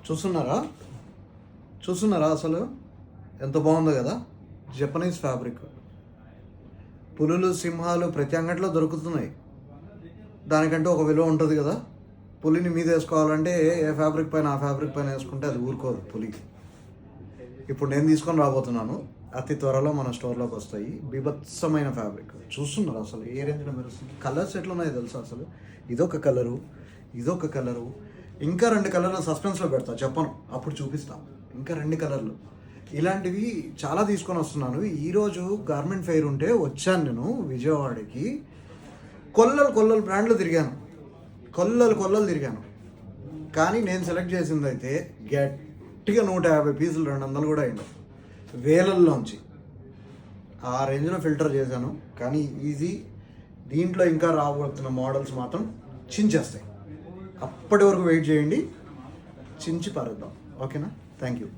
చూస్తున్నారా చూస్తున్నారా అసలు ఎంత బాగుందో కదా. జపనీస్ ఫ్యాబ్రిక్, పులులు సింహాలు ప్రతి అంగట్లో దొరుకుతున్నాయి. దానికంటే ఒక విలువ ఉంటుంది కదా. పులిని మీద వేసుకోవాలంటే ఏ ఫ్యాబ్రిక్ పైన ఆ ఫ్యాబ్రిక్ పైన వేసుకుంటే అది ఊరుకోదు పులి. ఇప్పుడు నేను తీసుకొని రాబోతున్నాను, అతి త్వరలో మన స్టోర్లోకి వస్తాయి. బీభత్సమైన ఫ్యాబ్రిక్ చూస్తున్నారు అసలు ఏ రేంజ్లో మెరుస్తుంది. కలర్స్ ఎట్లున్నాయో తెలుసా అసలు. ఇదొక కలరు, ఇదొక కలరు, ఇంకా 2 కలర్లు సస్పెన్స్లో పెడతా, చెప్పను, అప్పుడు చూపిస్తాను. ఇంకా 2 కలర్లు ఇలాంటివి చాలా తీసుకొని వస్తున్నాను. ఈరోజు గార్మెంట్ ఫెయిర్ ఉంటే వచ్చాను నేను విజయవాడకి. కొల్లలు బ్రాండ్లు తిరిగాను, కొల్లలు తిరిగాను. కానీ నేను సెలెక్ట్ చేసింది అయితే గట్టిగా 150 పీసులు, 200 కూడా అయింది వేలల్లోంచి. ఆ రేంజ్లో ఫిల్టర్ చేశాను. కానీ ఈజీ. దీంట్లో ఇంకా రాబోతున్న మోడల్స్ మాత్రం చించేస్తాయి. అప్పటి వరకు వెయిట్ చేయండి, చించి పారేద్దాం. ఓకేనా? Thank you.